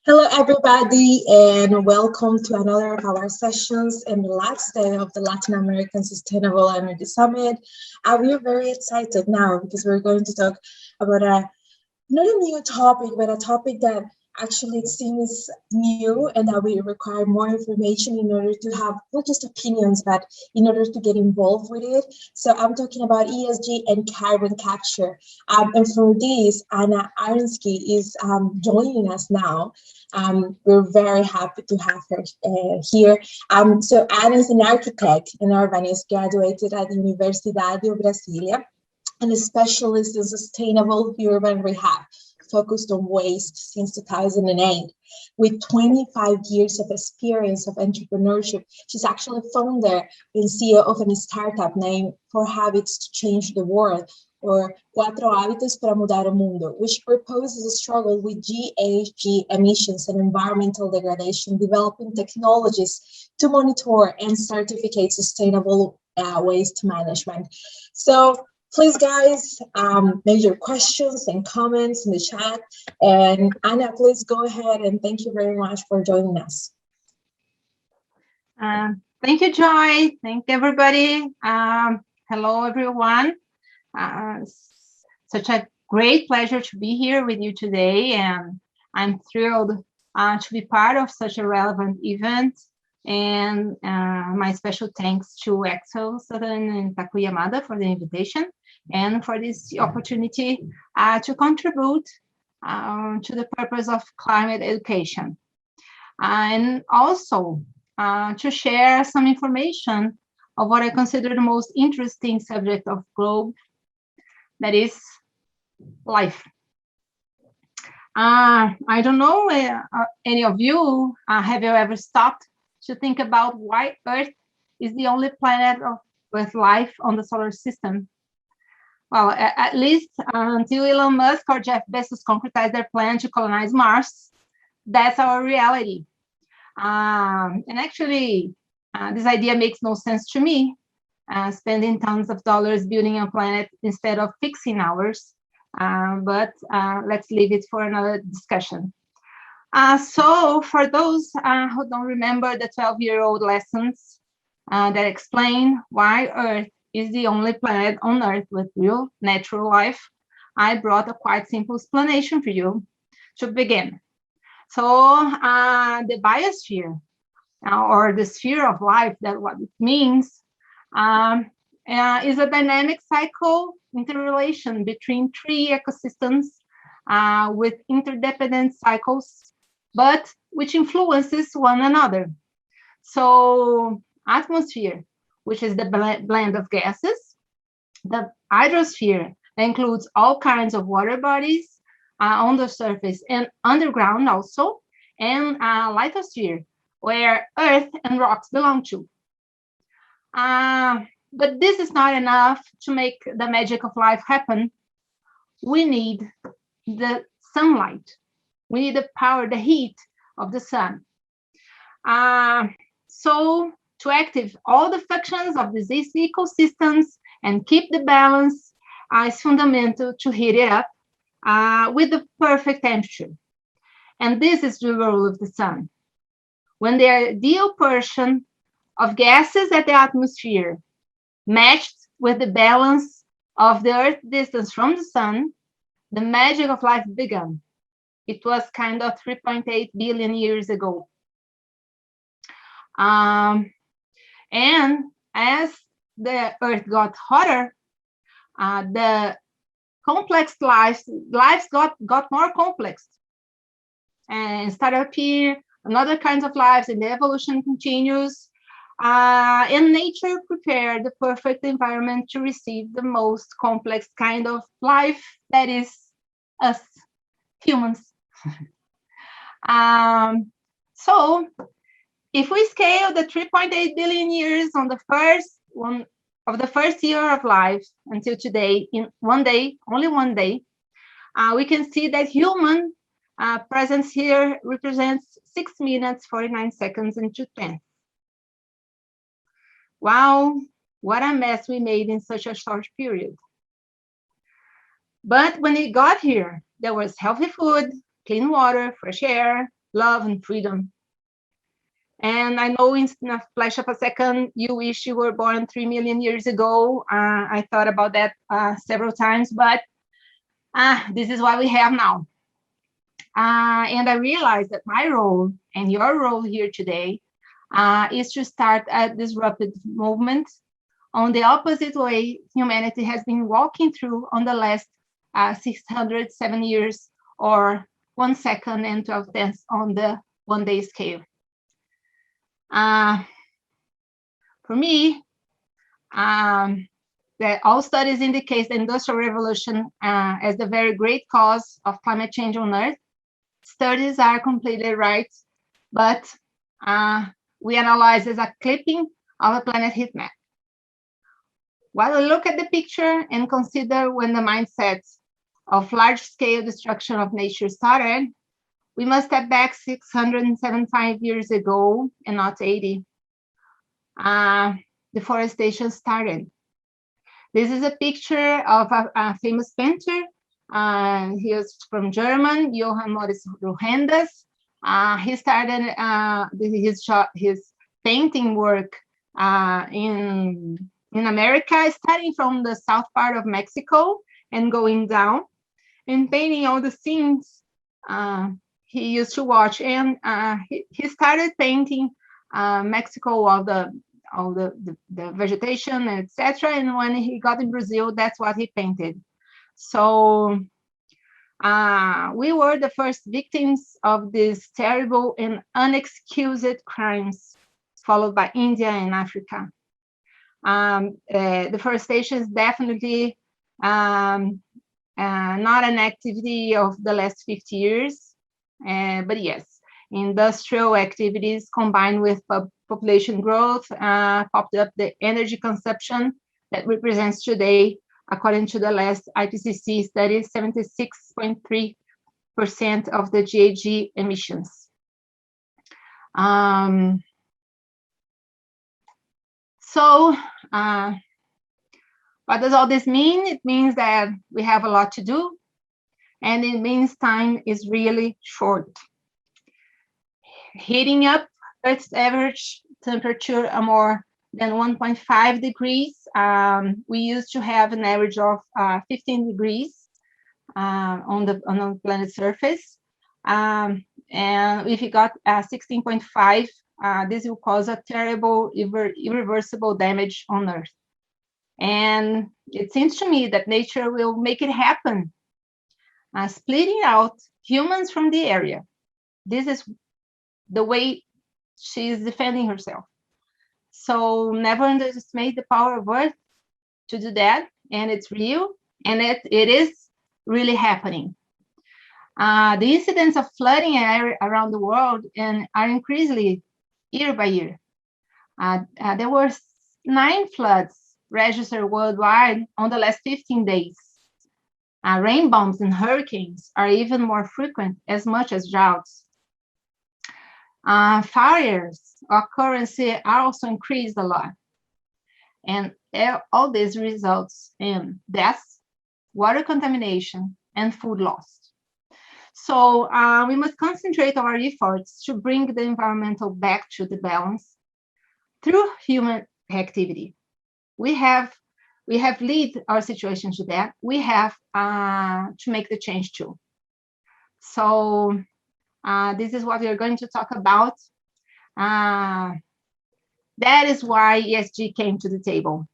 Hello, everybody, and welcome to another of our sessions in the last day of the Latin American Sustainable Energy Summit. We are very excited now because we're going to talk about not a new topic, but a topic that actually seems new and that we require more information in order to have not just opinions, but in order to get involved with it. So I'm talking about ESG and carbon capture. And for this, Anna Arsky is joining us now. We're very happy to have her here. So Anna is an architect and urbanist, graduated at Universidade de Brasília, and a specialist in sustainable urban rehab, focused on waste since 2008. With 25 years of experience of entrepreneurship, she's actually founder and CEO of a startup named Four Habits to Change the World, or Cuatro Hábitos para Mudar o Mundo, which proposes a struggle with GHG emissions and environmental degradation, developing technologies to monitor and certificate sustainable waste management. So please, guys, make your questions and comments in the chat. And Anna, please go ahead, and thank you very much for joining us. Thank you, Joy. Thank everybody. Hello, everyone. Such a great pleasure to be here with you today, and I'm thrilled to be part of such a relevant event. And my special thanks to Axel Southern and Taku Yamada for the invitation and for this opportunity to contribute to the purpose of climate education. And also to share some information of what I consider the most interesting subject of globe, that is life. I don't know, any of you, have you ever stopped to think about why Earth is the only planet with life on the solar system? Well, at least until Elon Musk or Jeff Bezos concretize their plan to colonize Mars, that's our reality. And actually, this idea makes no sense to me, spending tons of dollars building a planet instead of fixing ours. But let's leave it for another discussion. So for those who don't remember the 12-year-old lessons that explain why Earth is the only planet on Earth with real natural life, I brought a quite simple explanation for you to begin. So the biosphere, or the sphere of life, that what it means, is a dynamic cycle interrelation between three ecosystems with interdependent cycles, but which influences one another. So atmosphere, which is the blend of gases, the hydrosphere includes all kinds of water bodies on the surface and underground also, and lithosphere, where earth and rocks belong to. But this is not enough to make the magic of life happen. We need the sunlight. We need the power, the heat of the sun. So to activate all the functions of these ecosystems and keep the balance is fundamental to heat it up with the perfect temperature. And this is the role of the sun. When the ideal portion of gases at the atmosphere matched with the balance of the Earth distance from the sun, the magic of life began. It was kind of 3.8 billion years ago. And as the Earth got hotter, the complex lives got more complex and started appear another kinds of lives, and the evolution continues. And nature prepared the perfect environment to receive the most complex kind of life, that is us, humans. So if we scale the 3.8 billion years on the first year of life until today in one day, only one day, we can see that human presence here represents 6 minutes, 49 seconds, and 2/10. Wow, what a mess we made in such a short period. But when it got here, there was healthy food, clean water, fresh air, love, and freedom. And I know in a flash of a second, you wish you were born 3 million years ago. I thought about that several times, but this is what we have now. And I realized that my role and your role here today is to start a disruptive movement on the opposite way humanity has been walking through on the last 607 years, or 1 second and 12 tenths on the 1 day scale. For me, that all studies indicate the Industrial Revolution as the very great cause of climate change on Earth. Studies are completely right, but we analyze as a clipping of a planet heat map. While we look at the picture and consider when the mindset of large-scale destruction of nature started, we must step back 675 years ago and not 80. Deforestation started. This is a picture of a famous painter. He was from German, Johann Moritz Rohendas. He started his painting work in America, starting from the south part of Mexico and going down, and painting all the scenes he used to watch. And he started painting Mexico, all the vegetation, etc. And when he got in Brazil, that's what he painted. So we were the first victims of these terrible and unexcused crimes, followed by India and Africa. Deforestation is definitely not an activity of the last 50 years, but yes, industrial activities combined with population growth popped up the energy consumption that represents today, according to the last IPCC study, 76.3% of the GHG emissions. So what does all this mean? It means that we have a lot to do, and it means time is really short. Heating up Earth's average temperature a more than 1.5 degrees. We used to have an average of 15 degrees on the planet's surface. And if it got 16.5, this will cause a terrible, irreversible damage on Earth. And it seems to me that nature will make it happen, splitting out humans from the area. This is the way she is defending herself. So never underestimate the power of Earth to do that, and it's real, and it is really happening. The incidents of flooding around the world are increasingly year by year. There were 9 floods registered worldwide on the last 15 days. Rain bombs and hurricanes are even more frequent, as much as droughts. Fires occurrence are also increased a lot. And all this results in deaths, water contamination, and food loss. So we must concentrate our efforts to bring the environmental back to the balance through human activity. We have led our situation to that. We have to make the change too. So this is what we are going to talk about. That is why ESG came to the table.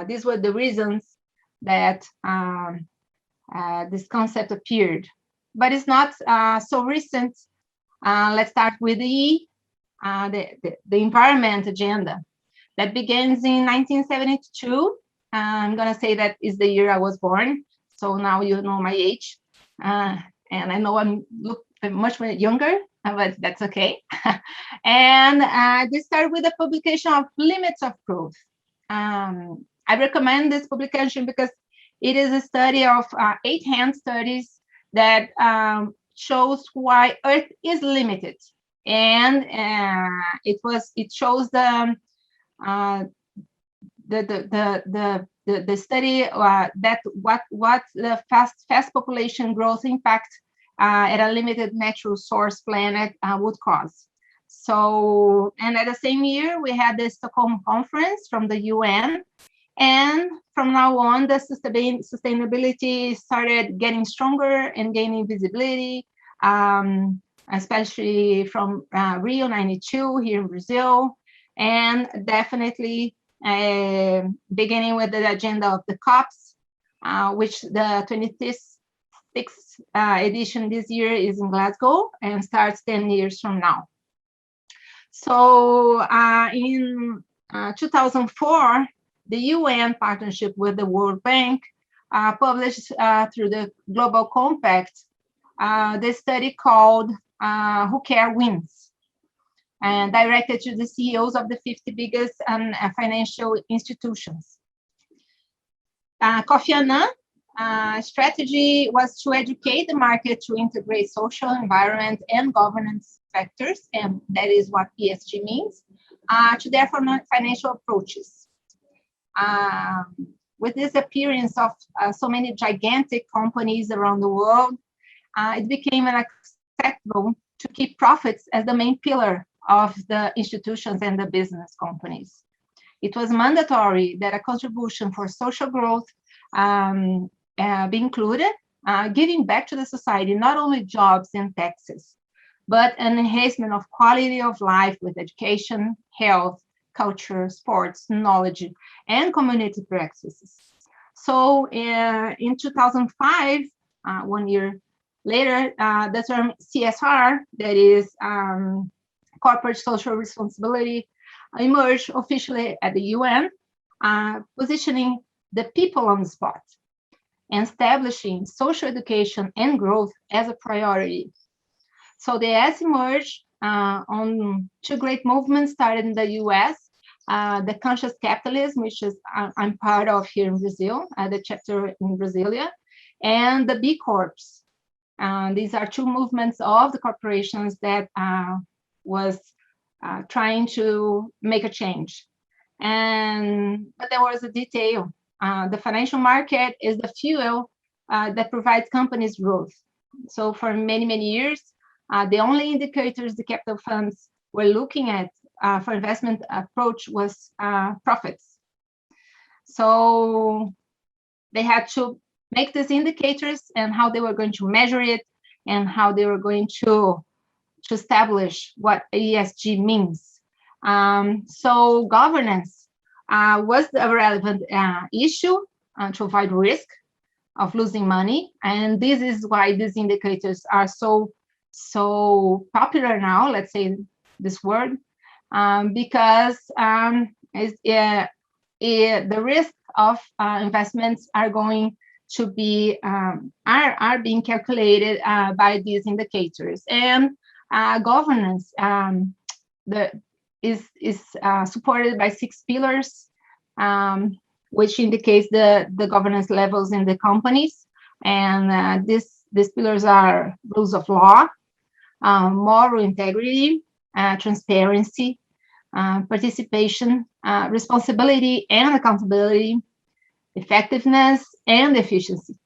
These were the reasons that this concept appeared. But it's not so recent. Let's start with the E, the environment agenda. That begins in 1972. I'm going to say that is the year I was born. So now you know my age. And I know I look much younger, but that's okay. And this started with the publication of Limits of Growth. I recommend this publication because it is a study of 8 hand studies that shows why Earth is limited, and it shows the study that what the fast population growth impact at a limited natural source planet would cause. So, and at the same year, we had the Stockholm Conference from the UN. And from now on, the sustainability started getting stronger and gaining visibility, especially from Rio 92 here in Brazil, and definitely beginning with the agenda of the COPs, which the 26th edition this year is in Glasgow and starts 10 years from now. So in 2004, the UN partnership with the World Bank published through the Global Compact the study called Who Care Wins, and directed to the CEOs of the 50 biggest financial institutions. Kofi Annan's strategy was to educate the market to integrate social, environment, and governance factors, and that is what ESG means, to their financial approaches. With this appearance of so many gigantic companies around the world, it became unacceptable to keep profits as the main pillar of the institutions and the business companies. It was mandatory that a contribution for social growth be included, giving back to the society not only jobs and taxes, but an enhancement of quality of life with education, health, culture, sports, knowledge, and community practices. So in 2005, 1 year later, the term CSR, that is corporate social responsibility, emerged officially at the UN, positioning the people on the spot and establishing social education and growth as a priority. So the S emerged on two great movements started in the US, the conscious capitalism, which is I'm part of here in Brazil, the chapter in Brasilia, and the B Corps. These are two movements of the corporations that was trying to make a change. But there was a detail. The financial market is the fuel that provides companies growth. So for many, many years, the only indicators the capital funds were looking at for investment approach was profits. So they had to make these indicators and how they were going to measure it and how they were going to establish what ESG means. So governance was a relevant issue to avoid risk of losing money. And this is why these indicators are so popular now, let's say this word, because the risk of investments are going to be are being calculated by these indicators, and governance is supported by 6 pillars, which indicates the governance levels in the companies, and these pillars are rules of law, moral integrity, transparency, participation, responsibility and accountability, effectiveness and efficiency.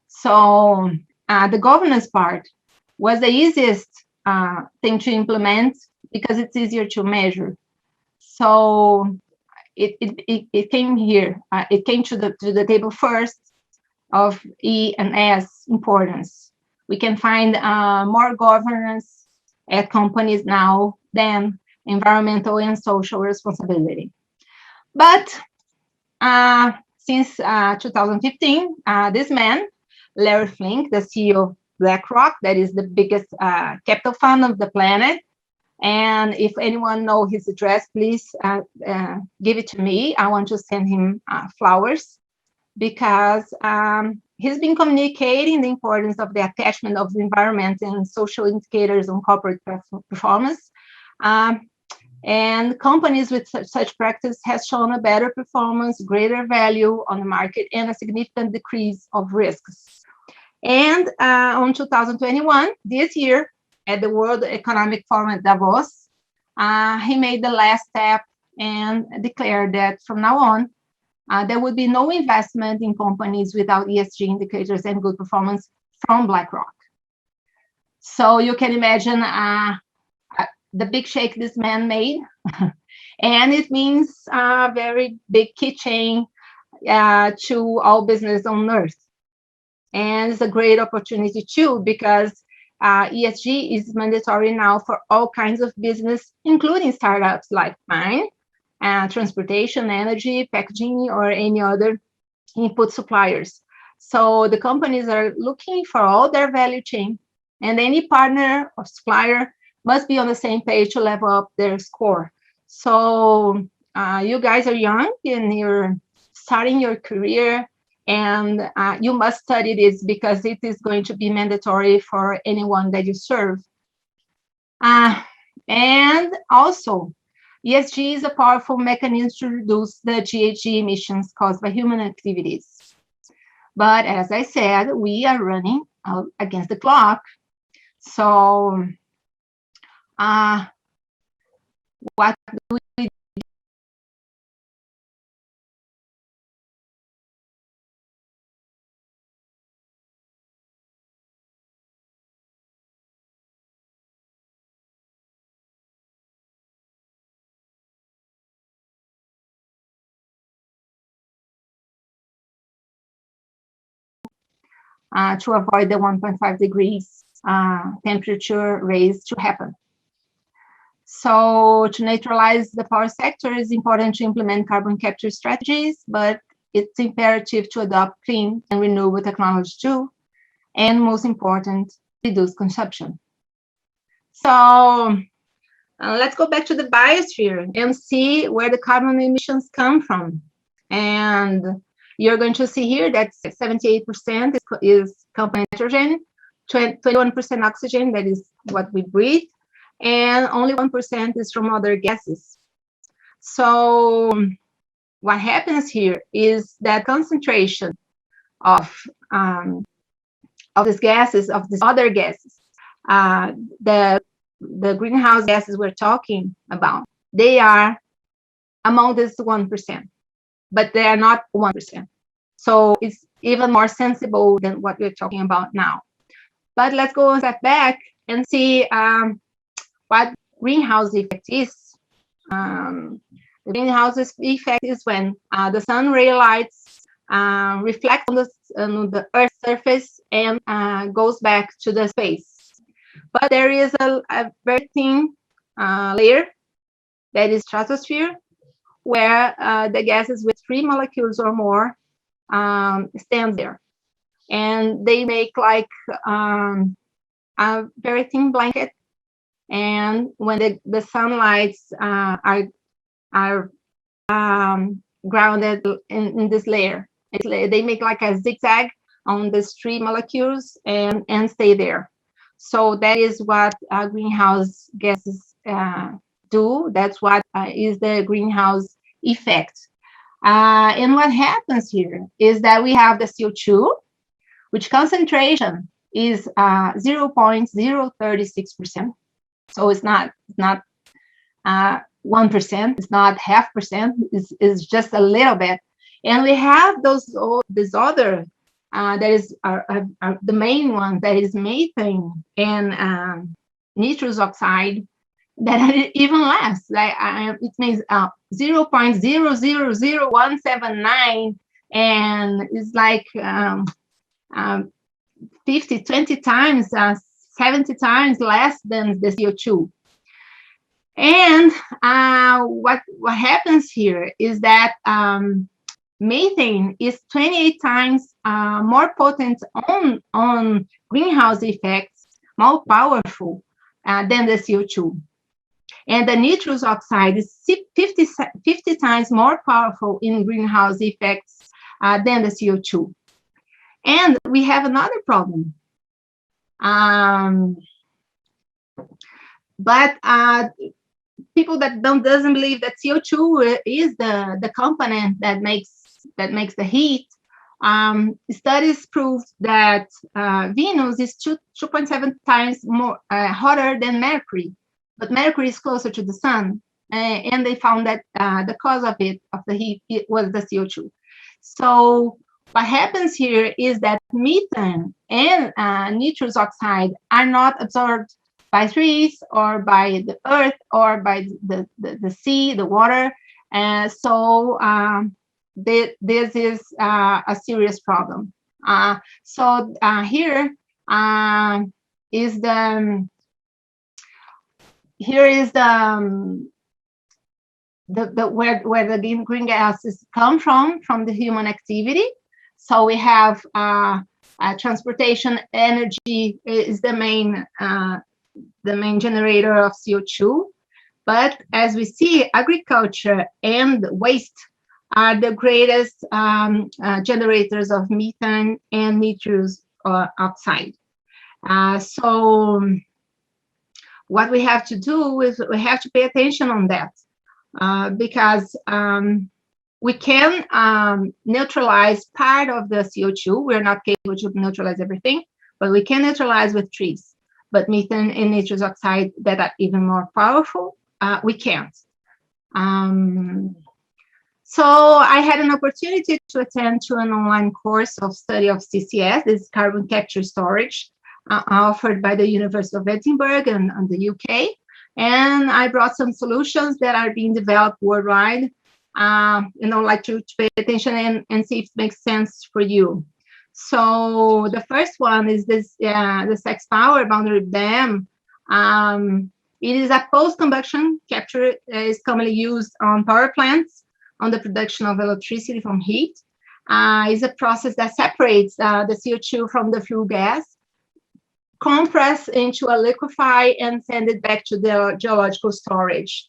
So the governance part was the easiest thing to implement because it's easier to measure. So it came here. It came to the table first of E and S importance. We can find more governance at companies now than environmental and social responsibility. But since 2015, this man, Larry Fink, the CEO of BlackRock, that is the biggest capital fund of the planet. And if anyone knows his address, please give it to me. I want to send him flowers, because he's been communicating the importance of the attachment of the environment and social indicators on corporate performance. And companies with such practice has shown a better performance, greater value on the market, and a significant decrease of risks. And on 2021, this year, at the World Economic Forum at Davos, he made the last step and declared that from now on, there would be no investment in companies without ESG indicators and good performance from BlackRock. So you can imagine the big shake this man made. And it means a very big keychain to all business on Earth. And it's a great opportunity too, because ESG is mandatory now for all kinds of business, including startups like mine, transportation, energy, packaging, or any other input suppliers. So the companies are looking for all their value chain, and any partner or supplier must be on the same page to level up their score. So you guys are young and you're starting your career, and you must study this because it is going to be mandatory for anyone that you serve. And also, ESG is a powerful mechanism to reduce the GHG emissions caused by human activities. But as I said, we are running out against the clock. So what do we to avoid the 1.5 degrees temperature raise to happen? So to neutralize the power sector, it's important to implement carbon capture strategies, but it's imperative to adopt clean and renewable technology too. And most important, reduce consumption. So let's go back to the biosphere and see where the carbon emissions come from. And you're going to see here that 78% is carbon nitrogen, 21% oxygen, that is what we breathe, and only 1% is from other gases. So what happens here is that concentration of these gases, of these other gases, the greenhouse gases we're talking about, they are among this 1%, but they are not 1%. So it's even more sensible than what we're talking about now. But let's go a step back and see what greenhouse effect is. The greenhouse effect is when the sun ray lights reflect on the Earth's surface and goes back to the space. But there is a very thin layer that is stratosphere, where the gases with 3 molecules or more stand there. And they make like a very thin blanket. And when the sunlights are grounded in this layer, they make like a zigzag on these 3 molecules and stay there. So that is what greenhouse gases do. That's what is the greenhouse effect. And what happens here is that we have the CO2, which concentration is 0.036%. So it's not 1%, it's not 0.5%, it's just a little bit. And we have this other, that is the main one, that is methane and nitrous oxide, that are even less. Like it means 0.000179, and it's like 20 times, 70 times less than the CO2. And what happens here is that methane is 28 times more potent on greenhouse effects, more powerful than the CO2. And the nitrous oxide is 50 times more powerful in greenhouse effects than the CO2. And we have another problem. But people that doesn't believe that CO2 is the component that makes the heat. Studies prove that Venus is 2.7 times more hotter than Mercury, but Mercury is closer to the sun, and they found that the cause of the heat was the CO2. So what happens here is that methane and nitrous oxide are not absorbed by trees or by the earth or by the sea, the water. And so this is a serious problem. Here is the where the green gases come from the human activity. So we have transportation energy is the main generator of CO2. But as we see, agriculture and waste are the greatest generators of methane and nitrous oxide. So what we have to do is we have to pay attention on that, because we can neutralize part of the CO2. We're not capable to neutralize everything, but we can neutralize with trees. But methane and nitrous oxide that are even more powerful, we can't. So I had an opportunity to attend to an online course of study of CCS, this carbon capture storage, offered by the University of Edinburgh and the UK. And I brought some solutions that are being developed worldwide. Like to pay attention and see if it makes sense for you. So the first one is this, the Sex Power boundary dam. It is a post-combustion capture, is commonly used on power plants on the production of electricity from heat. Is a process that separates the CO2 from the flue gas, compress into a liquefy, and send it back to the geological storage.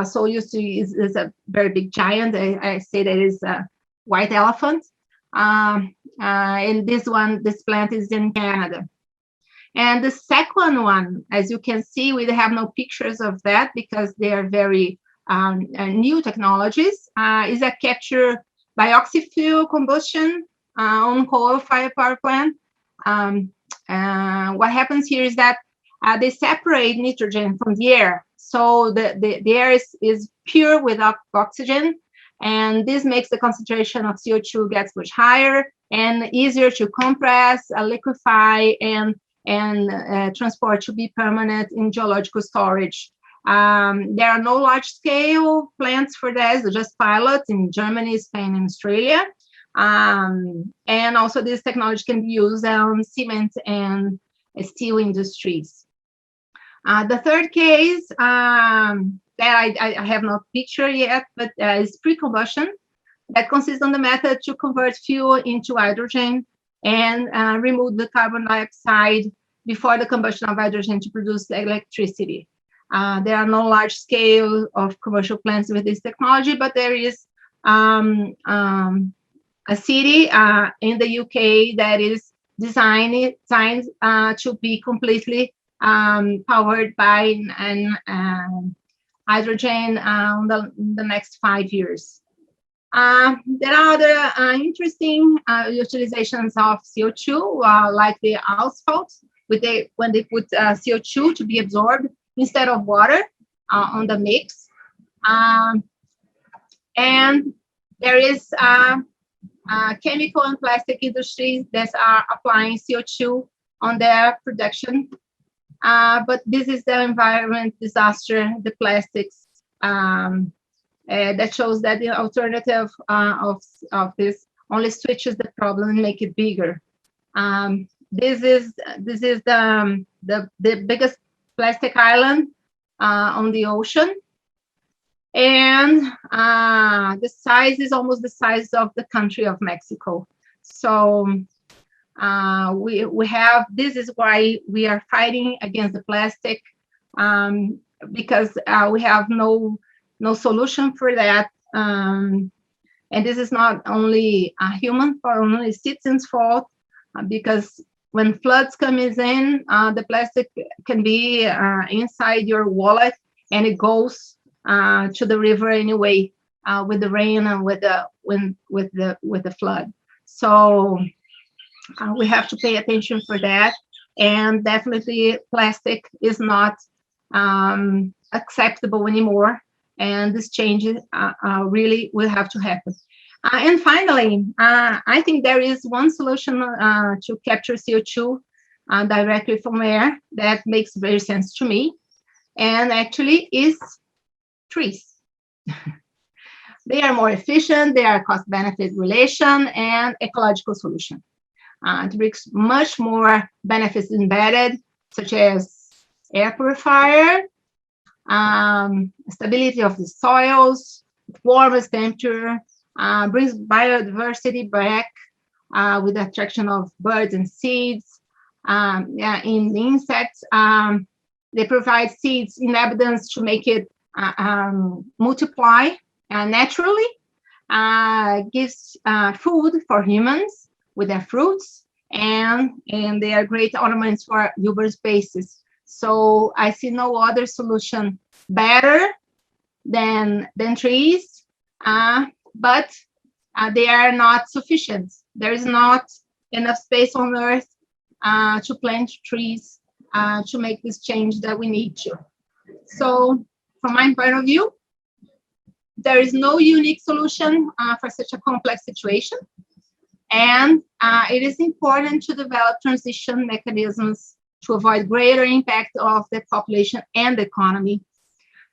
So you see is a very big giant. I say that is a white elephant. And this plant is in Canada. And the second one, as you can see, we have no pictures of that because they are very new technologies, is a capture by oxy-fuel combustion on coal-fired power plant. What happens here is that they separate nitrogen from the air. So the air is pure without oxygen, and this makes the concentration of CO2 gets much higher and easier to compress, liquefy, and transport to be permanent in geological storage. There are no large-scale plants for this, just pilots in Germany, Spain, and Australia. And also this technology can be used on cement and steel industries. The third case that I have no picture yet, but is pre-combustion, that consists on the method to convert fuel into hydrogen and remove the carbon dioxide before the combustion of hydrogen to produce electricity. There are no large scale of commercial plants with this technology, but there is a city in the UK that is designed to be completely powered by hydrogen in the next 5 years. There are other interesting utilizations of CO2, like the asphalt, when they put CO2 to be absorbed instead of water on the mix. And there is chemical and plastic industries that are applying CO2 on their production. But this is the environment disaster, the plastics, that shows that the alternative of this only switches the problem and make it bigger. This is the biggest plastic island on the ocean, and the size is almost the size of the country of Mexico. So we have, this is why we are fighting against the plastic, because we have no solution for that. And this is not only a human or only citizens' fault, because when floods come in, the plastic can be inside your wallet, and it goes to the river anyway, with the rain and with the flood. So we have to pay attention for that, and definitely plastic is not acceptable anymore, and this change really will have to happen. And finally, I think there is one solution to capture CO2 directly from air that makes very sense to me, and actually is trees. They are more efficient, they are cost-benefit relation and ecological solution. It brings much more benefits embedded, such as air purifier, stability of the soils, warmest temperature, brings biodiversity back with the attraction of birds and seeds. Yeah, in the insects, they provide seeds in abundance to make it multiply naturally, gives food for humans with their fruits, and they are great ornaments for urban spaces. So I see no other solution better than trees, but they are not sufficient. There is not enough space on Earth to plant trees to make this change that we need to. So from my point of view, there is no unique solution for such a complex situation. And it is important to develop transition mechanisms to avoid greater impact of the population and the economy.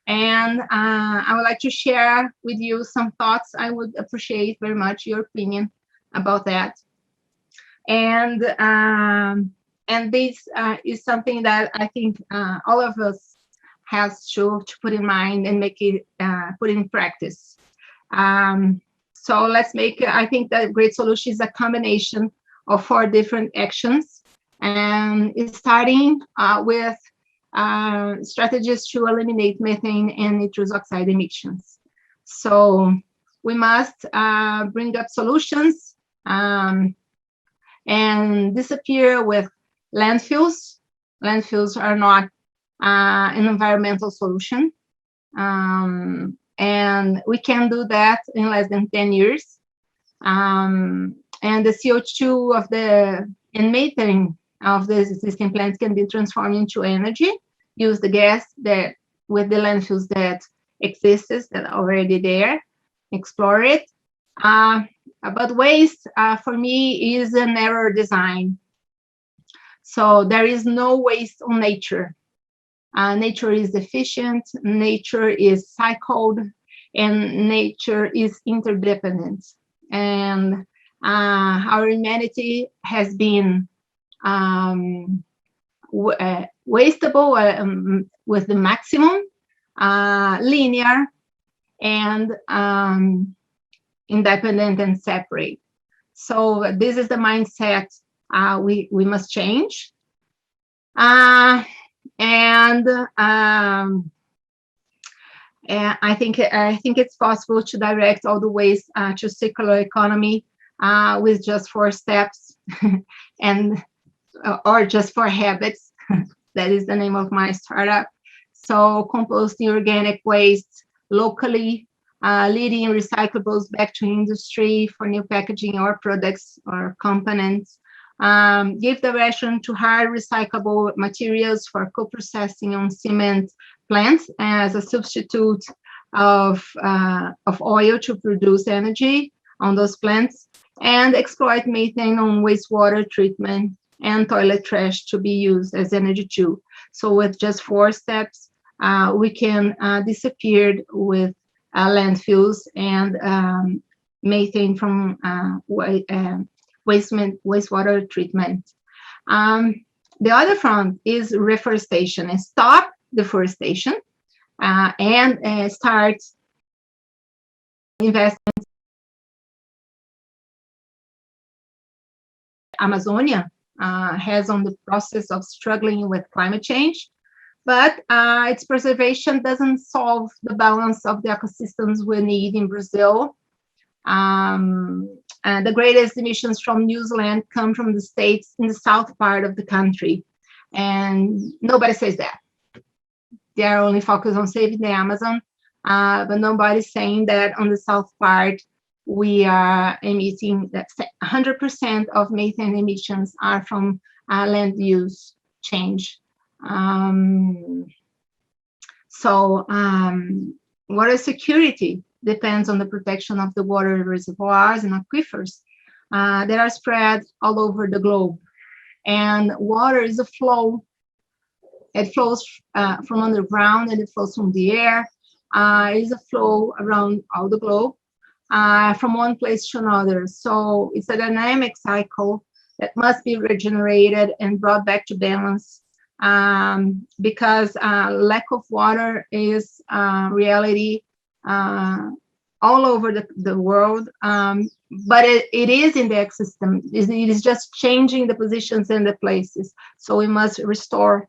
And I would like to share with you some thoughts. I would appreciate very much your opinion about that. And this is something that I think all of us has to put in mind and make it put in practice. So let's make, I think that great solution is a combination of 4 different actions, and starting with strategies to eliminate methane and nitrous oxide emissions. So we must bring up solutions and disappear with landfills. Landfills are not an environmental solution. And we can do that in less than 10 years. And the CO2 of the methane of the existing plants can be transformed into energy, use the gas that with the landfills that exists, that are already there, explore it. But waste for me is an error design. So there is no waste on nature. Nature is efficient, nature is cycled, and nature is interdependent. And our humanity has been wastable with the maximum, linear, and independent and separate. So this is the mindset we must change. And I think it's possible to direct all the waste to circular economy with just 4 steps, and or just 4 habits. That is the name of my startup. So composting organic waste locally, leading recyclables back to industry for new packaging or products or components. Give direction to high recyclable materials for co-processing on cement plants as a substitute of oil to produce energy on those plants, and exploit methane on wastewater treatment and toilet trash to be used as energy too. So with just 4 steps, we can disappear with landfills and methane from wastewater treatment. The other front is reforestation, and stop deforestation and start investing. Amazonia has on the process of struggling with climate change, but its preservation doesn't solve the balance of the ecosystems we need in Brazil. And the greatest emissions from New Zealand come from the states in the south part of the country, and nobody says that. They are only focused on saving the Amazon, but nobody's saying that on the south part we are emitting that 100% of methane emissions are from land use change. So water security depends on the protection of the water reservoirs and aquifers that are spread all over the globe. And water is a flow. It flows from underground and it flows from the air. It is a flow around all the globe from one place to another. So it's a dynamic cycle that must be regenerated and brought back to balance, because lack of water is reality all over the world, but it is in the ecosystem. It is just changing the positions and the places. So we must restore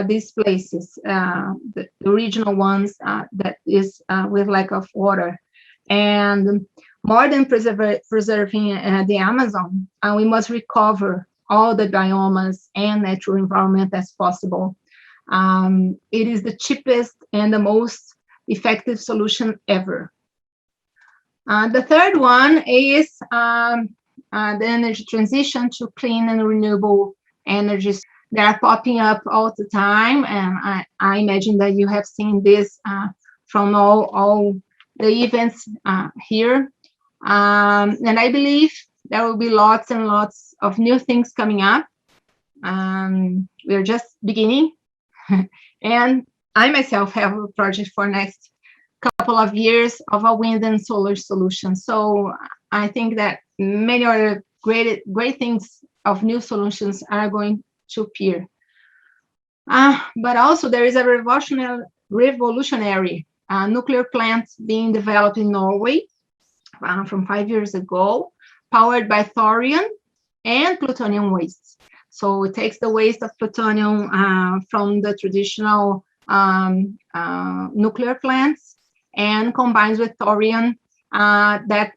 these places, the regional ones that is with lack of water. And more than preserving the Amazon, we must recover all the biomas and natural environment as possible. It is the cheapest and the most effective solution ever. The third one is the energy transition to clean and renewable energies. They are popping up all the time, and I imagine that you have seen this from all the events here. And I believe there will be lots and lots of new things coming up. We're just beginning. And I myself have a project for next couple of years of a wind and solar solution. So I think that many other great things of new solutions are going to appear. But also there is a revolutionary nuclear plant being developed in Norway from 5 years ago, powered by thorium and plutonium waste. So it takes the waste of plutonium from the traditional nuclear plants and combines with thorium that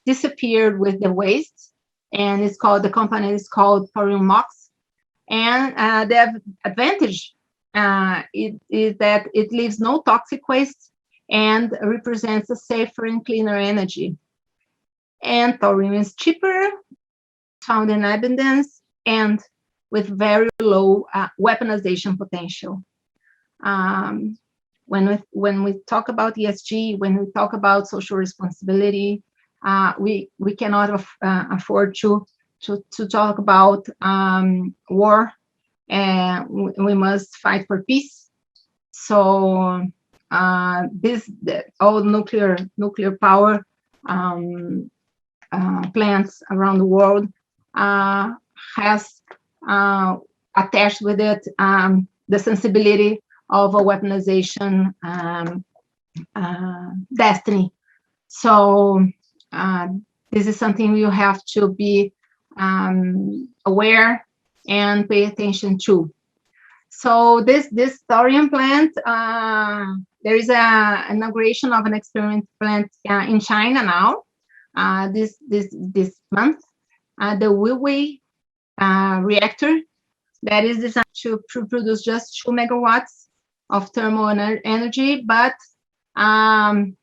disappeared with the waste. And it's called, the company is called Thorium Mox. And the advantage is that it leaves no toxic waste and represents a safer and cleaner energy. And thorium is cheaper, found in abundance, and with very low weaponization potential. When we talk about ESG, when we talk about social responsibility, we cannot afford to talk about war, and we must fight for peace. So all nuclear power plants around the world has attached with it the sensibility of a weaponization destiny. So this is something you have to be aware and pay attention to. So this thorium plant, there is an inauguration of an experiment plant in China now, this month, the Weiwei reactor that is designed to produce just 2 megawatts of thermal energy, but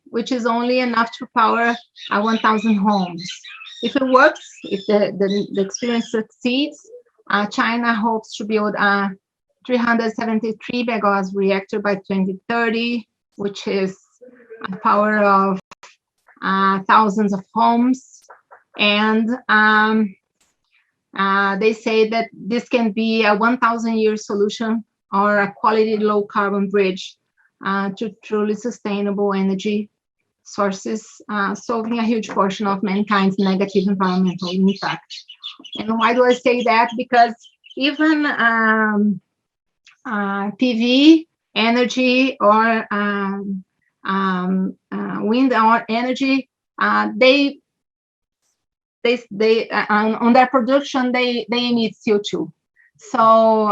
which is only enough to power 1,000 homes. If it works, if the experiment succeeds, China hopes to build a 373 megawatts reactor by 2030, which is a power of thousands of homes. And they say that this can be a 1,000-year solution or a quality low carbon bridge to truly sustainable energy sources, solving a huge portion of mankind's negative environmental impact. And why do I say that? Because even PV energy or wind energy, they on their production they emit CO2. So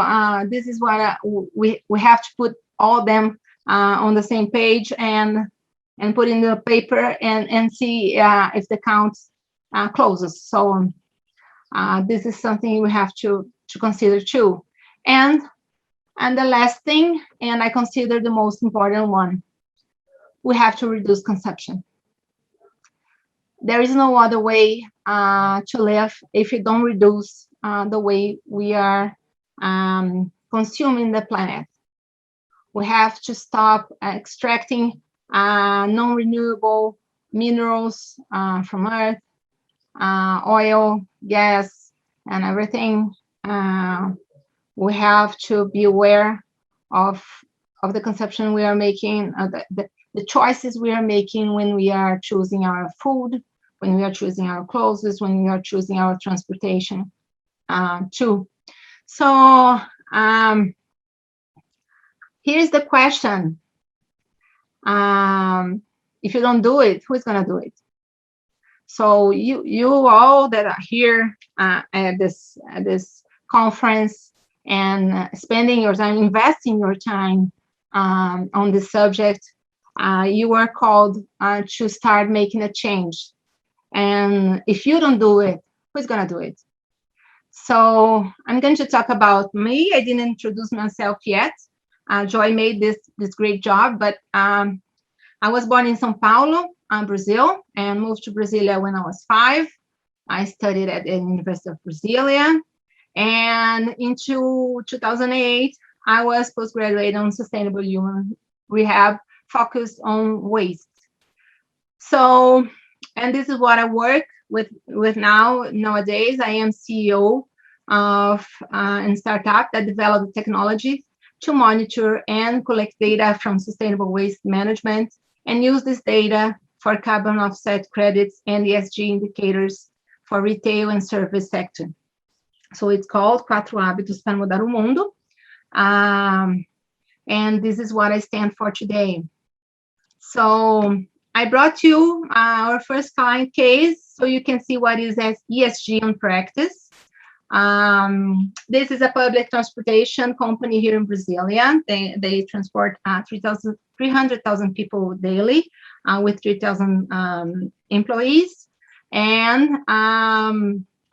this is what we have to put all them on the same page and put in the paper and see if the count closes. So this is something we have to consider too. And the last thing, and I consider the most important one, we have to reduce consumption. There is no other way to live if you don't reduce the way we are consuming the planet. We have to stop extracting non-renewable minerals from Earth, oil, gas, and everything. We have to be aware of the consumption we are making, the choices we are making when we are choosing our food, when we are choosing our clothes, when we are choosing our transportation too. So here's the question. If you don't do it, who's gonna do it? So you all that are here at this conference and spending your time, investing your time on this subject, you are called to start making a change. And if you don't do it, who's gonna do it? So I'm going to talk about me. I didn't introduce myself yet. Joy made this great job, but I was born in São Paulo, Brazil, and moved to Brasilia when I was 5. I studied at the University of Brasilia, and into 2008, I was postgraduate on sustainable human rehab, focused on waste. So, and this is what I work with nowadays. I am CEO of a startup that developed technology to monitor and collect data from sustainable waste management and use this data for carbon offset credits and ESG indicators for retail and service sector. So it's called 4 Hábitos para Mudar o Mundo. And this is what I stand for today. So I brought you our first client case so you can see what is ESG in practice. This is a public transportation company here in Brasilia. They transport 300,000 people daily with 3,000 employees. And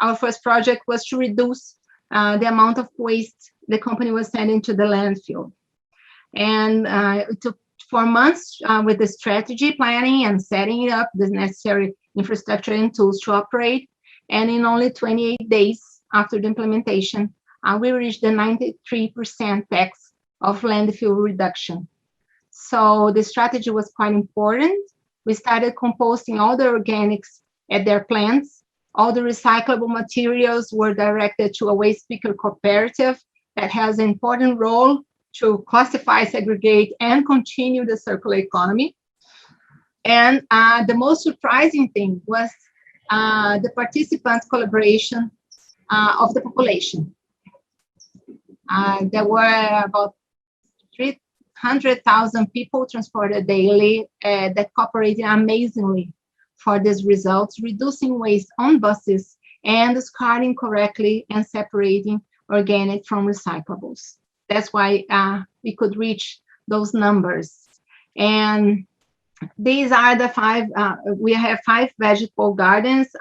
our first project was to reduce the amount of waste the company was sending to the landfill. And it took 4 months with the strategy planning and setting up the necessary infrastructure and tools to operate. And in only 28 days after the implementation, we reached the 93% tax of landfill reduction. So the strategy was quite important. We started composting all the organics at their plants. All the recyclable materials were directed to a waste picker cooperative that has an important role to classify, segregate, and continue the circular economy. And the most surprising thing was the participant collaboration of the population. There were about 300,000 people transported daily that cooperated amazingly for these results, reducing waste on buses and discarding correctly and separating organic from recyclables. That's why we could reach those numbers. And these are the 5, we have 5 vegetable gardens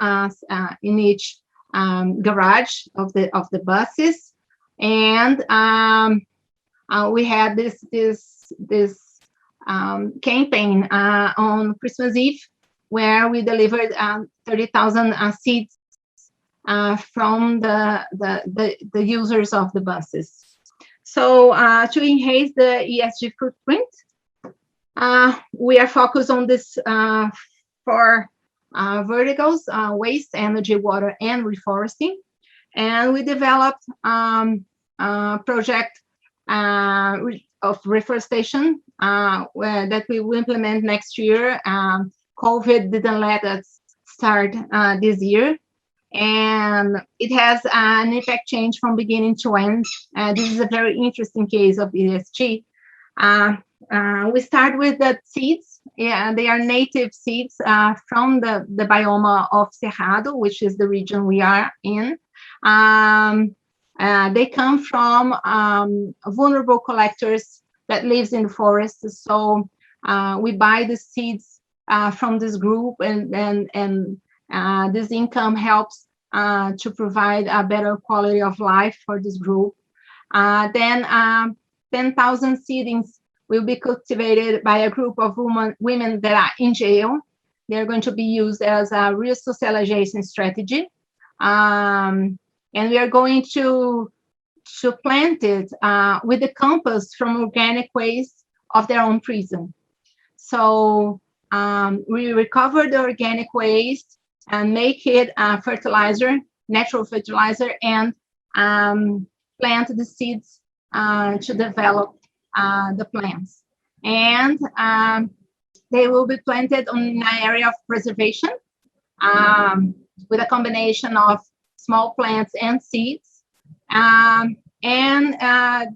in each garage of the buses. And we had this campaign on Christmas Eve, where we delivered 30,000 seeds from the users of the buses. So to enhance the ESG footprint, we are focused on this 4 verticals: waste, energy, water, and reforesting. And we developed a project of reforestation that we will implement next year. COVID didn't let us start this year. And it has an effect change from beginning to end. This is a very interesting case of ESG. We start with the seeds. Yeah, they are native seeds from the biome of Cerrado, which is the region we are in. They come from vulnerable collectors that lives in the forest. So we buy the seeds from this group, and this income helps to provide a better quality of life for this group. Then 10,000 seedlings will be cultivated by a group of women that are in jail. They're going to be used as a resocialization strategy. And we are going to plant it with the compost from organic waste of their own prison. So we recover the organic waste and make it fertilizer, natural fertilizer, and plant the seeds to develop the plants. And they will be planted on an area of preservation with a combination of small plants and seeds.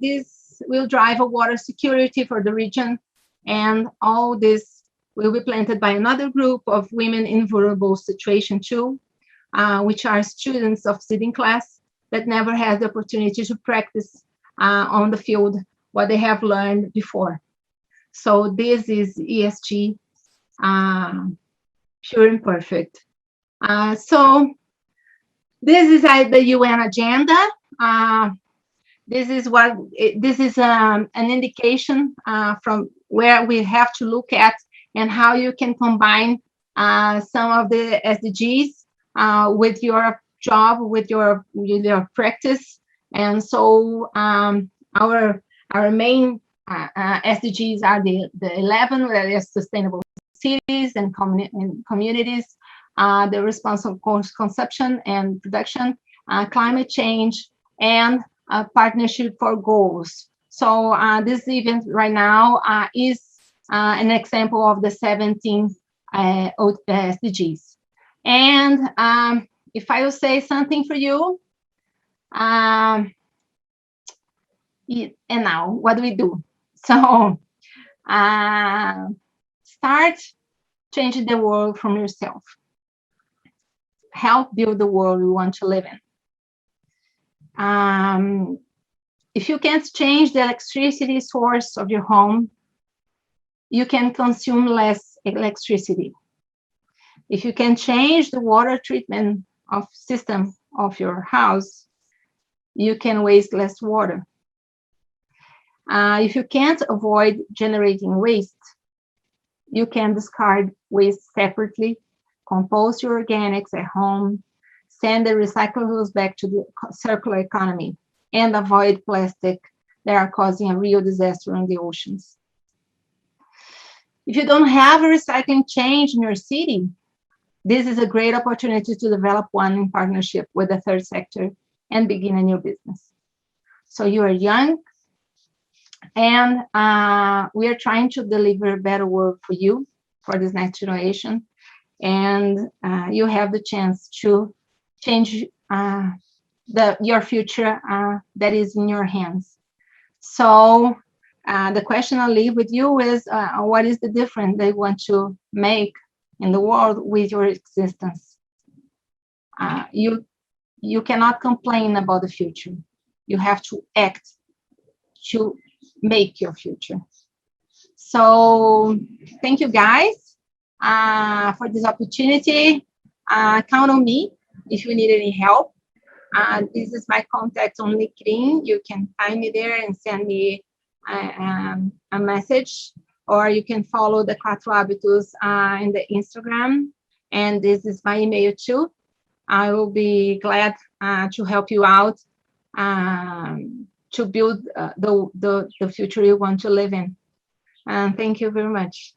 This will drive a water security for the region. And all this will be planted by another group of women in vulnerable situation too, which are students of seeding class that never had the opportunity to practice on the field what they have learned before. So this is ESG, pure and perfect. So this is the UN agenda. This is an indication from where we have to look at and how you can combine some of the SDGs with your job, with your practice. And so our main SDGs are the 11, that is sustainable cities and communities, the responsible consumption and production, climate change, and partnership for goals. So this event right now is an example of the 17 SDGs. And if I will say something for you, and now what do we do? So start changing the world from yourself. Help build the world you want to live in. If you can't change the electricity source of your home, you can consume less electricity. If you can change the water treatment system of your house, you can waste less water. If you can't avoid generating waste, you can discard waste separately, compose your organics at home, send the recyclables back to the circular economy, and avoid plastic that are causing a real disaster in the oceans. If you don't have a recycling chain in your city, this is a great opportunity to develop one in partnership with the third sector and begin a new business. So you are young, and we are trying to deliver a better world for you, for this next generation, and you have the chance to change your future that is in your hands. So the question I'll leave with you is, what is the difference they want to make in the world with your existence? You cannot complain about the future. You have to act to make your future. So thank you guys for this opportunity. Count on me if you need any help. This is my contact on LinkedIn. You can find me there and send me a message, or you can follow the Quatro Hábitos in the Instagram. And this is my email too. I will be glad to help you out to build the future you want to live in. Thank you very much.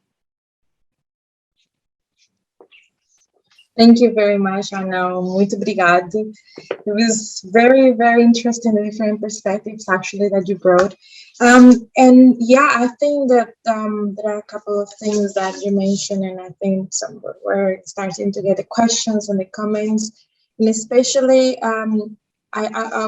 Thank you very much, Ana. Muito obrigada. It was very, very interesting, the different perspectives actually that you brought. And yeah, I think that there are a couple of things that you mentioned, and I think some we're starting to get the questions and the comments, and especially I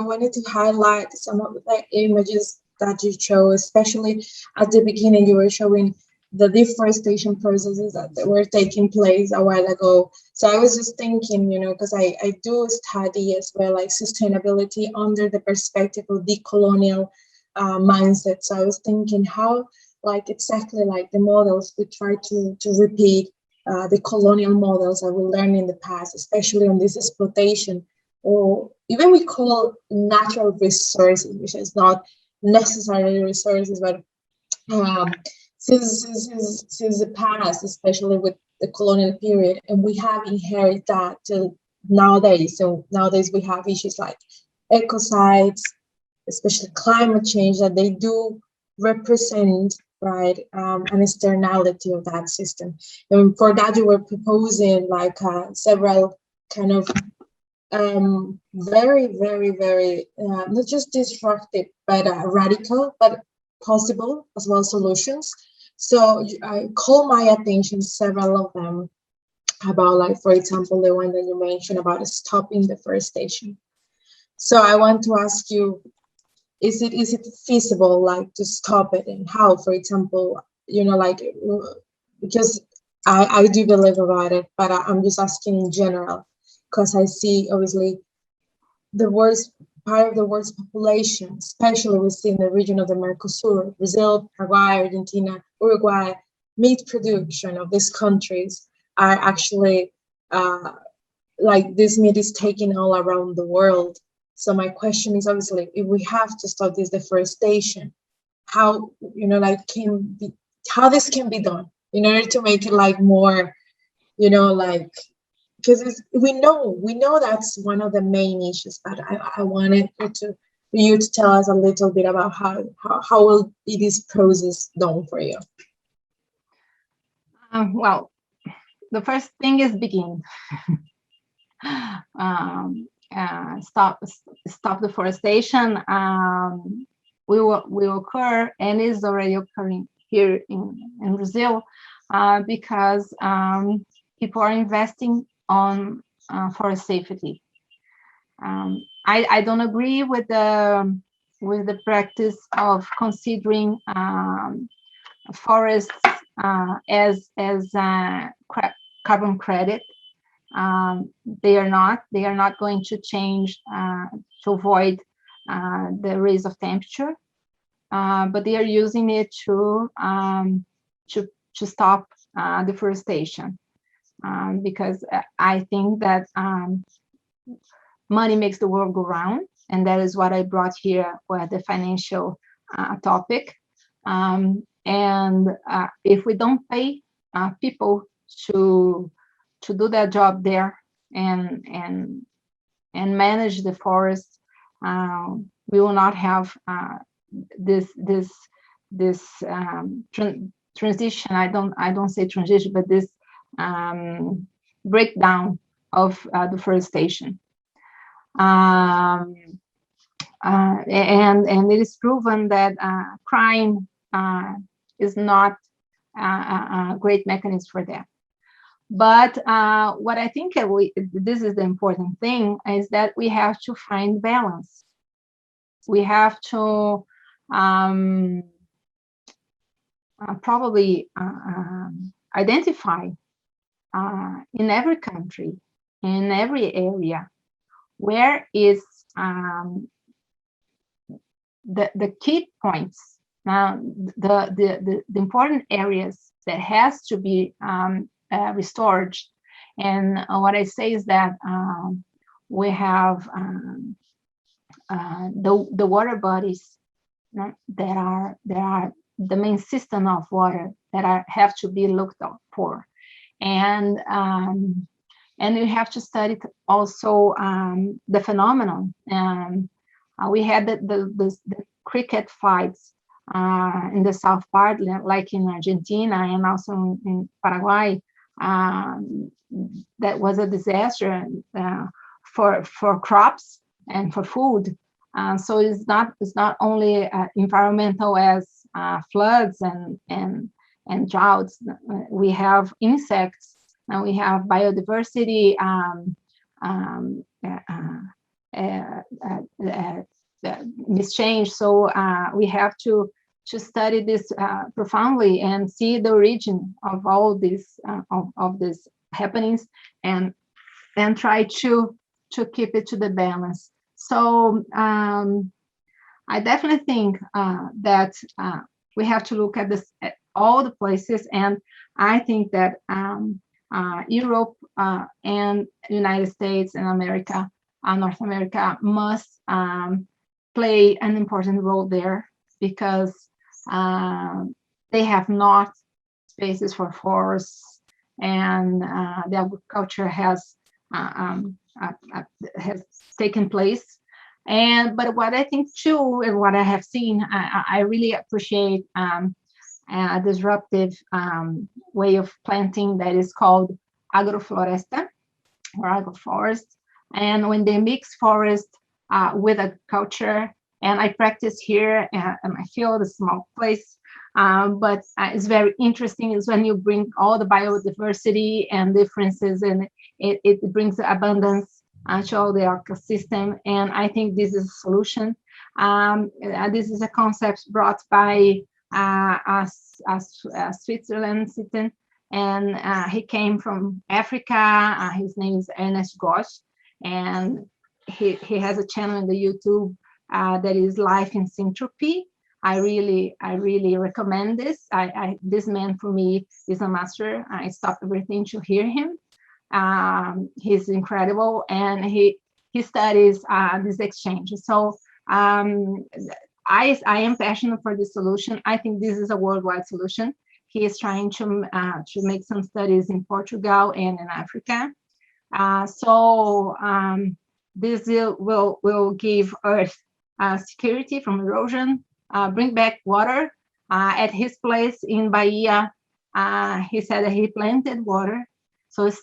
wanted to highlight some of the images that you show, especially at the beginning. You were showing the deforestation processes that were taking place a while ago. So I was just thinking, you know, because I do study as well, like sustainability under the perspective of decolonial mindset. So I was thinking how, like exactly like the models we try to repeat the colonial models that we learned in the past, especially on this exploitation, or even we call natural resources, which is not necessarily resources, but since the past, especially with the colonial period, and we have inherited that till nowadays. So nowadays we have issues like ecocides, especially climate change, that they do represent right? An externality of that system. And for that, you were proposing like several kind of very, very, very, not just disruptive, but radical, but possible as well solutions. So I call my attention several of them about, like, for example, the one that you mentioned about stopping deforestation. So I want to ask you, is it feasible, like, to stop it, and how? For example, like, because I do believe about it, but I'm just asking in general, because I see obviously the worst part of the world's population, especially within the region of the Mercosur, Brazil, Paraguay, Argentina, Uruguay, meat production of these countries are actually like, this meat is taken all around the world. So my question is, obviously, if we have to stop this deforestation, how, like, how this can be done in order to make it like more, like, because we know that's one of the main issues, but I wanted you to tell us a little bit about how will be this process done for you. Well, the first thing is begin. Stop deforestation will occur, and is already occurring here in Brazil, because people are investing on forest safety. I don't agree with the practice of considering forests as carbon credit. They are not going to change to avoid the rise of temperature, but they are using it to stop deforestation, because I think that money makes the world go round, and that is what I brought here with the financial topic. And if we don't pay people to do their job there and manage the forest, we will not have this transition. I don't say transition, but this breakdown of deforestation. And it is proven that crime is not a great mechanism for that. But what I think this is the important thing, is that we have to find balance. We have to probably identify in every country, in every area, where is the key points. Now, the important areas that has to be restored. And what I say is that we have the water bodies that are the main system of water that have to be looked out for, and you have to study also the phenomenon. We had the cricket fights in the south part, like in Argentina and also in Paraguay. That was a disaster for crops and for food. So it's not only environmental as floods and droughts. We have insects, and we have biodiversity mischange. So we have to study this profoundly and see the origin of all these of these happenings, and try to keep it to the balance. So I definitely think that we have to look at this at all the places, and I think that Europe and United States and America, North America, must play an important role there, because they have not spaces for forests, and the agriculture has taken place. But what I think too, and what I have seen, I really appreciate a disruptive way of planting that is called agrofloresta or agroforest. And when they mix forest with agriculture, and I practice here in my field, a small place, but it's very interesting is when you bring all the biodiversity and differences, and it brings abundance to all the ecosystem. And I think this is a solution. This is a concept brought by a Switzerland citizen, and he came from Africa. His name is Ernest Gosch, and he has a channel in the YouTube that is Life in Syntropy. I really recommend this. This man for me is a master. I stopped everything to hear him. He's incredible, and he studies this exchange. So I am passionate for this solution. I think this is a worldwide solution. He is trying to make some studies in Portugal and in Africa. This will give Earth security from erosion, bring back water. At his place in Bahia, he said that he planted water, so it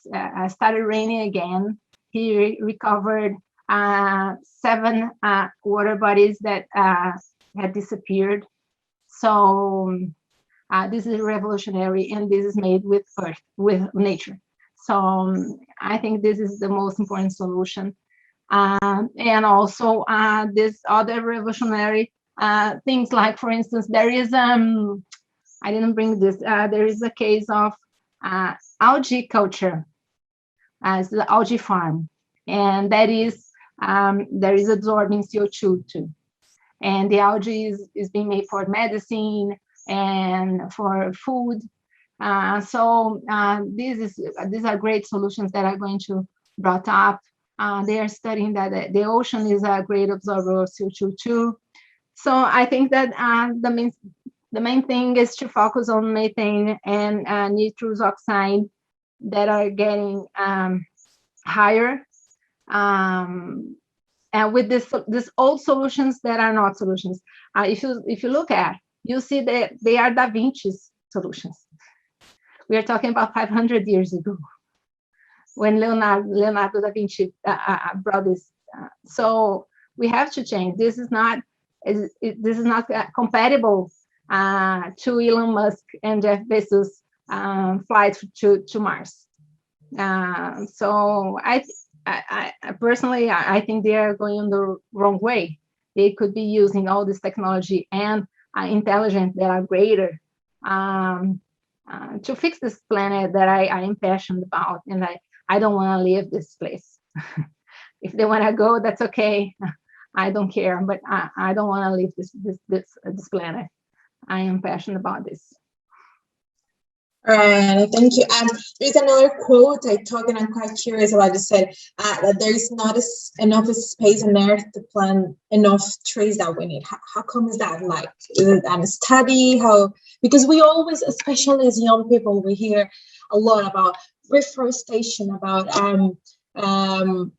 started raining again. He recovered 7 water bodies that had disappeared. So this is revolutionary, and this is made with Earth, with nature. So I think this is the most important solution. And also this other revolutionary things, like, for instance, there is I didn't bring this. There is a case of algae culture, as the algae farm, and that is there is absorbing CO2 too, and the algae is being made for medicine and for food. These are great solutions that are going to brought up. They are studying that the ocean is a great absorber of CO2 too. So I think that the main thing is to focus on methane and nitrous oxide that are getting higher, and with this old solutions that are not solutions. If you look at, you see that they are Da Vinci's solutions. We are talking about 500 years ago, when Leonardo da Vinci brought this. So we have to change. This is not compatible to Elon Musk and Jeff Bezos flight to Mars. So I personally, I think they are going the wrong way. They could be using all this technology and intelligence that are greater to fix this planet that I am passionate about, and I don't want to leave this place. If they want to go, that's okay. I don't care, but I don't want to leave this planet. I am passionate about this. All right, thank you. And there's another quote I took, and I'm quite curious about. It said that there is not enough space on Earth to plant enough trees that we need. How come is that? Like, is it a study? How? Because we always, especially as young people, we hear a lot about reforestation, about and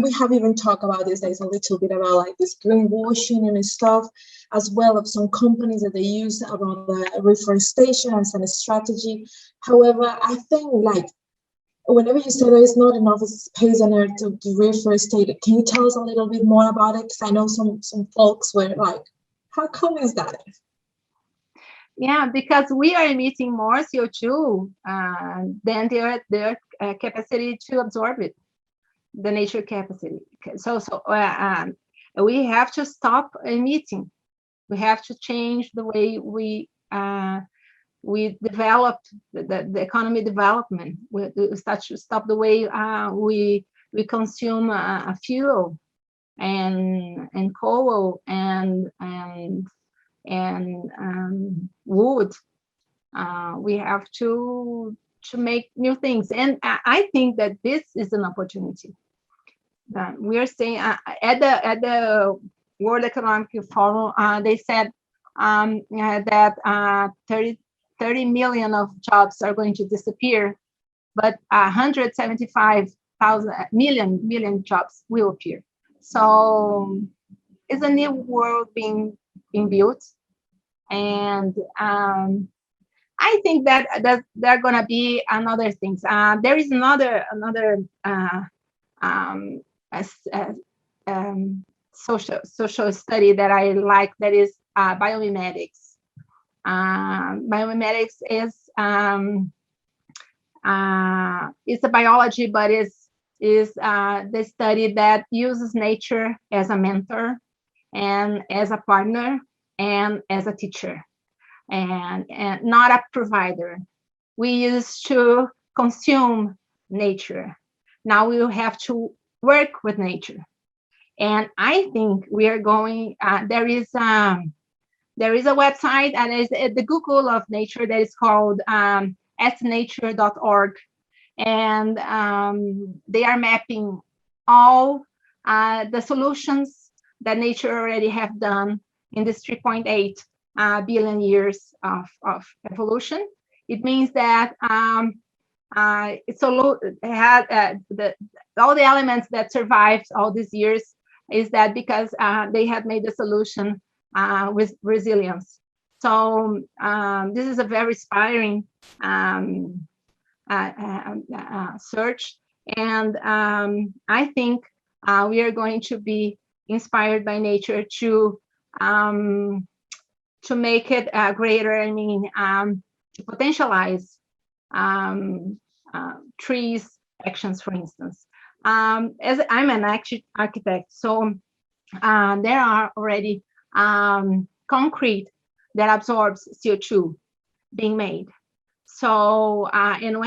we have even talked about this days a little bit about like this greenwashing and stuff, as well as some companies that they use about the reforestation as a strategy. However, I think like whenever you say there is not enough space on Earth to reforestate it, can you tell us a little bit more about it? Because I know some folks were like, how come is that? Yeah, because we are emitting more CO2 than their capacity to absorb it, the nature capacity. So we have to stop emitting. We have to change the way we develop the economy development. We start to stop the way we consume fuel and coal and wood. We have to make new things, and I think that this is an opportunity. We are saying at the World Economic Forum, they said that 30 million of jobs are going to disappear, but 175 million jobs will appear. So it's a new world being built, and I think that there are going to be another things. There is another social study that I like, that is biomimetics. Biomimetics is it's a biology, but is the study that uses nature as a mentor and as a partner and as a teacher, and not a provider. We used to consume nature. Now we will have to work with nature. And I think we are going, there is a website, and is the Google of nature, that is called astnature.org. And they are mapping all the solutions that nature already have done in this 3.8 billion years of evolution. It means that it's all the elements that survived all these years is that because they had made the solution with resilience. So this is a very inspiring search, and I think we are going to be inspired by nature to make it greater. I mean, to potentialize trees actions, for instance. As I'm an architect, so there are already concrete that absorbs CO2 being made. So, and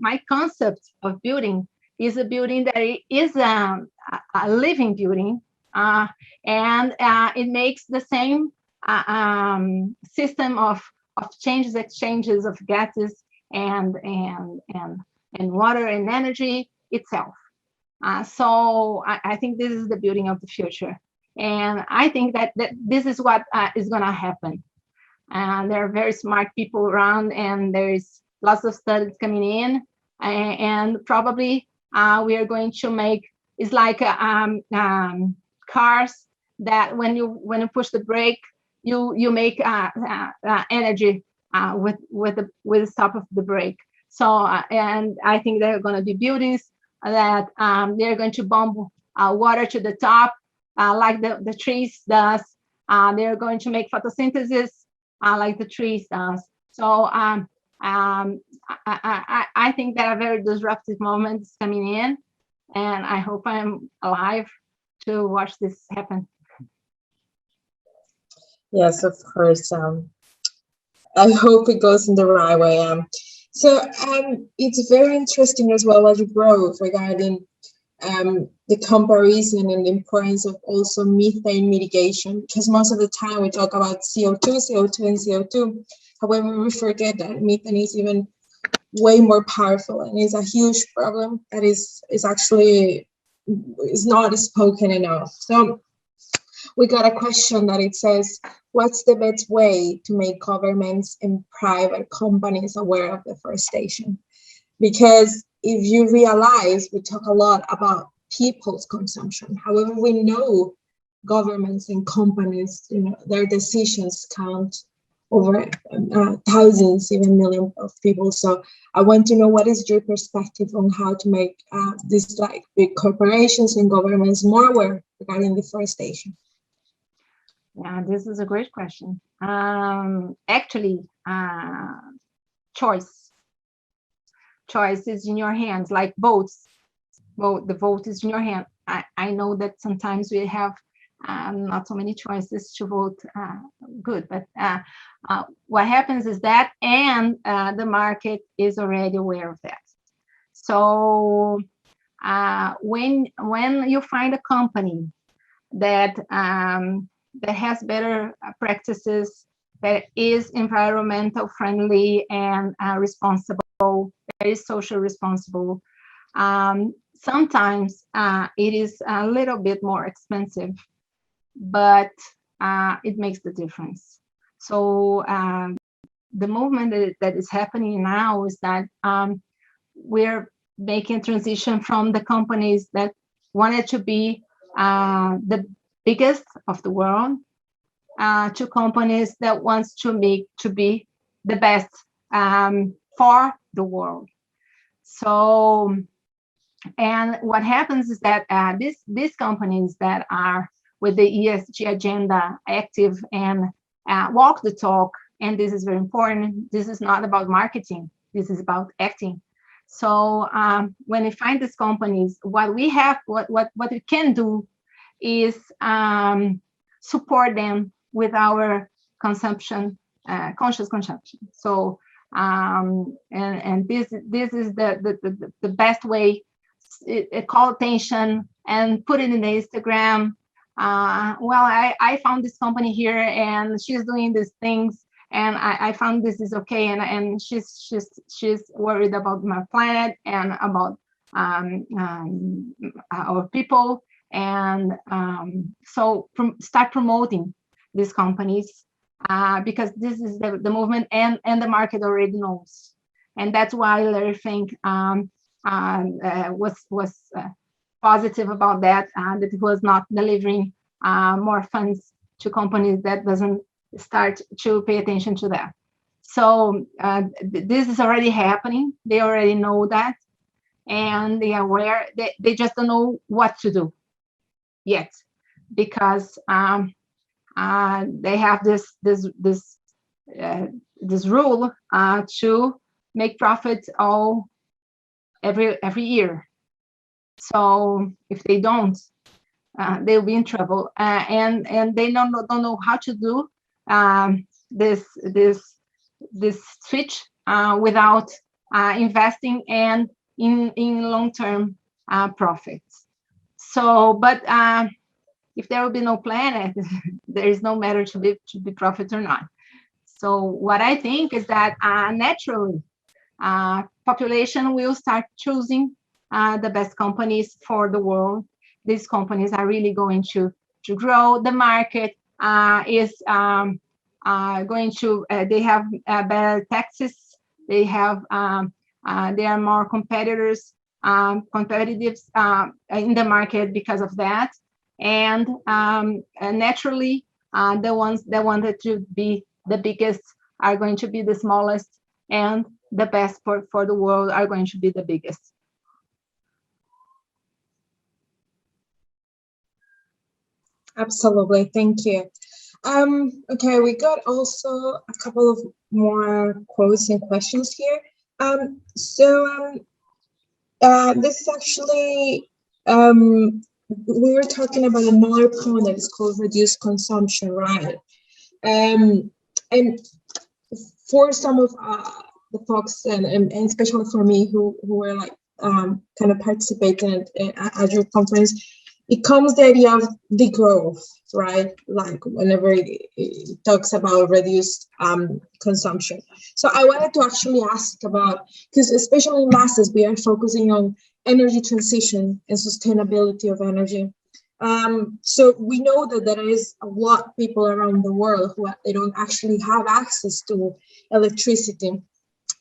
my concept of building is a building that is a living building, and it makes the same system of exchanges of gases and water and energy itself. So I think this is the building of the future, and I think that this is what is going to happen. And there are very smart people around, and there is lots of studies coming in, and probably we are going to make, it's like cars that when you push the brake, you make energy with the stop of the brake. So and I think there are going to be buildings that they're going to pump water to the top, like the trees does. They're going to make photosynthesis like the trees does. So I think there are very disruptive moments coming in, and I hope I'm alive to watch this happen. Yes, of course. I hope it goes in the right way. So it's very interesting as well what you brought regarding the comparison and the importance of also methane mitigation, because most of the time we talk about CO2. However, we forget that methane is even way more powerful, and it's a huge problem that is actually is not spoken enough. So we got a question that it says, what's the best way to make governments and private companies aware of deforestation? Because if you realize, we talk a lot about people's consumption. However, we know governments and companies, their decisions count over thousands, even millions of people. So I want to know, what is your perspective on how to make these like big corporations and governments more aware regarding deforestation? Yeah, this is a great question. Actually, choice is in your hands, like votes. The vote is in your hand. I know that sometimes we have not so many choices to vote good, but what happens is that, and the market is already aware of that. So when you find a company that has better practices, that is environmental friendly and responsible, that is social responsible, sometimes it is a little bit more expensive, but it makes the difference. So the movement that is happening now is that we're making a transition from the companies that wanted to be the biggest of the world to companies that wants to be the best for the world. So, and what happens is that these companies that are with the ESG agenda active and walk the talk, and this is very important. This is not about marketing. This is about acting. So when we find these companies, what we can do is support them with our consumption, conscious consumption. So and this is the best way. Call attention and put it in the Instagram. Well, I found this company here and she's doing these things, and I found this is okay, and she's worried about my planet and about our people, and so start promoting these companies because this is the movement, and the market already knows, and that's why Larry Fink was positive about that, that it was not delivering more funds to companies that doesn't start to pay attention to that. So this is already happening. They already know that, and they are aware. They just don't know what to do yet, because they have this rule to make profits every year. So if they don't, they'll be in trouble, and they don't know how to do this switch without investing and in long-term profits. So, but if there will be no planet, there is no matter to be profit or not. So what I think is that naturally, population will start choosing the best companies for the world. These companies are really going to grow. The market is going to. They have better taxes. They have. They are more competitive in the market because of that. And naturally, the ones that wanted to be the biggest are going to be the smallest, and the best for the world are going to be the biggest. Absolutely, thank you. Okay, we got also a couple of more quotes and questions here. This is actually, we were talking about another point that is called reduced consumption, right? And for some of the folks, and especially for me, who were like kind of participating at your conference, it comes the idea of degrowth, right? Like whenever it talks about reduced consumption. So I wanted to actually ask about, because especially in masters, we are focusing on energy transition and sustainability of energy. So we know that there is a lot of people around the world who they don't actually have access to electricity,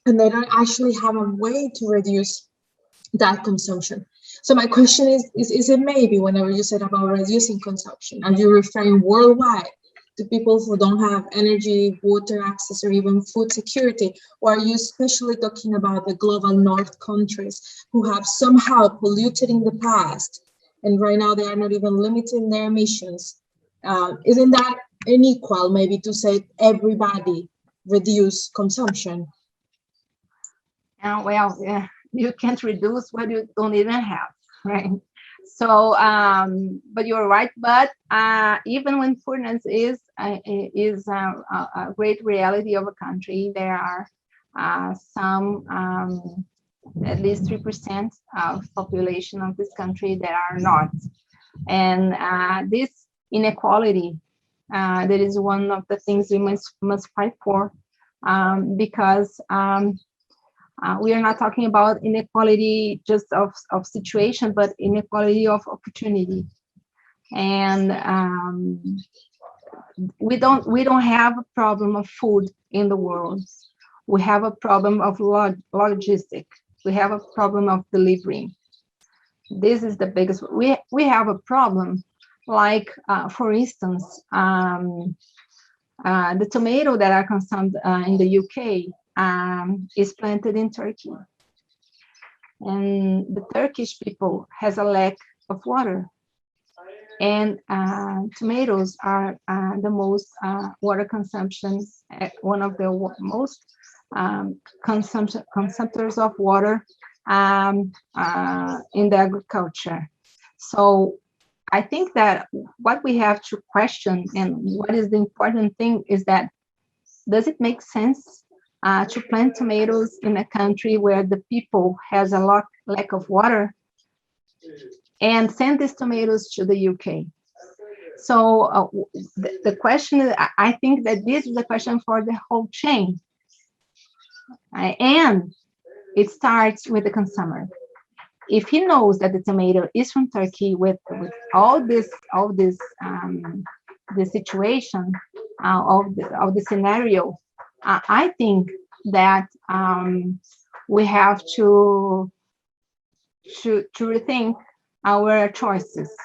and they don't actually have a way to reduce that consumption. So my question is it maybe whenever you said about reducing consumption, are you referring worldwide to people who don't have energy, water access, or even food security? Or are you especially talking about the global north countries who have somehow polluted in the past, and right now they are not even limiting their emissions? Isn't that unequal maybe to say everybody reduce consumption? Well, yeah. You can't reduce what you don't even have, right? So, but you're right. But even when poorness is a great reality of a country, there are some, at least 3% of population of this country that are not. And this inequality, that is one of the things we must fight for, because we are not talking about inequality just of situation, but inequality of opportunity. And we don't have a problem of food in the world. We have a problem of logistics. We have a problem of delivering. This is the biggest. We have a problem, like for instance, the tomato that are consumed in the UK. is planted in Turkey. And the Turkish people has a lack of water. And tomatoes are the most water consumption, one of the most consumptors of water in the agriculture. So I think that what we have to question, and what is the important thing, is that does it make sense to plant tomatoes in a country where the people has a lack of water and send these tomatoes to the UK? So the question is, I think that this is a question for the whole chain. And it starts with the consumer. If he knows that the tomato is from Turkey with all this the situation of the scenario, I think that we have to rethink our choices.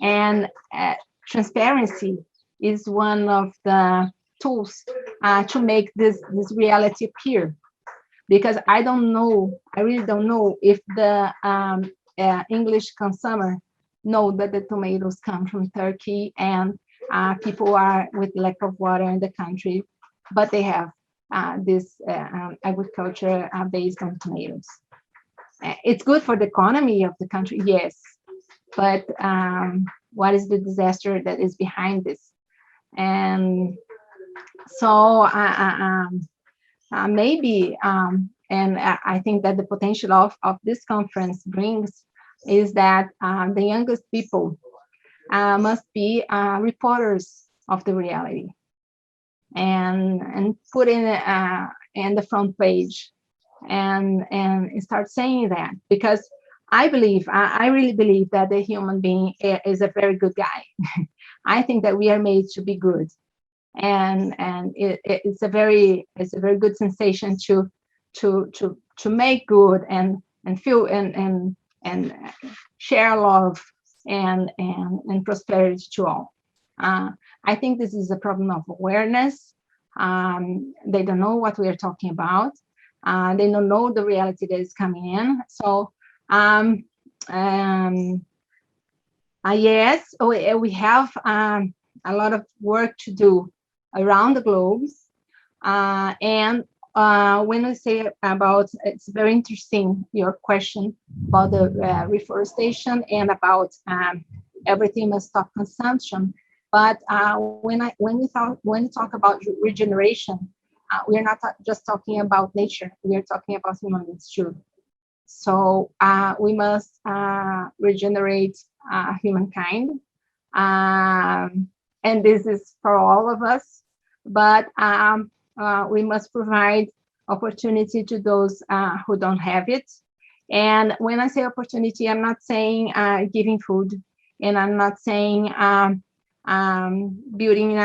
And transparency is one of the tools to make this reality appear. Because I really don't know if the English consumer know that the tomatoes come from Turkey and people are with lack of water in the country, but they have this agriculture based on tomatoes. It's good for the economy of the country, yes, but what is the disaster that is behind this? And so maybe, and I think that the potential of this conference brings is that the youngest people must be reporters of the reality and put in the front page and start saying that, because I really believe that the human being is a very good guy. I think that we are made to be good. And it's a very good sensation to make good and feel and share love and prosperity to all. I think this is a problem of awareness. They don't know what we are talking about. They don't know the reality that is coming in. So yes, we have a lot of work to do around the globe. And when we say about, it's very interesting, your question about the reforestation and about everything must stop consumption. But when we talk about regeneration, we are not just talking about nature, we are talking about human beings too. So we must regenerate humankind. And this is for all of us, but we must provide opportunity to those who don't have it. And when I say opportunity, I'm not saying giving food, and I'm not saying building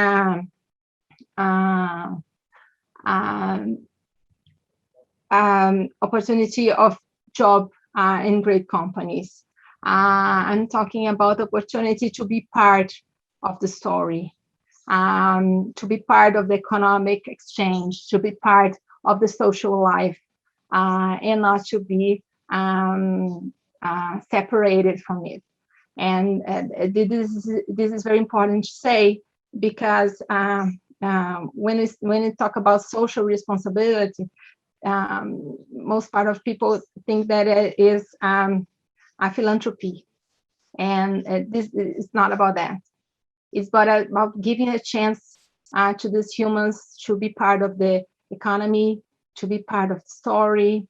opportunity of job in great companies. I'm talking about opportunity to be part of the story, to be part of the economic exchange, to be part of the social life, and not to be separated from it. And this is very important to say, because when we talk about social responsibility, most part of people think that it is a philanthropy, and this is not about that. It's about giving a chance to these humans to be part of the economy, to be part of the story,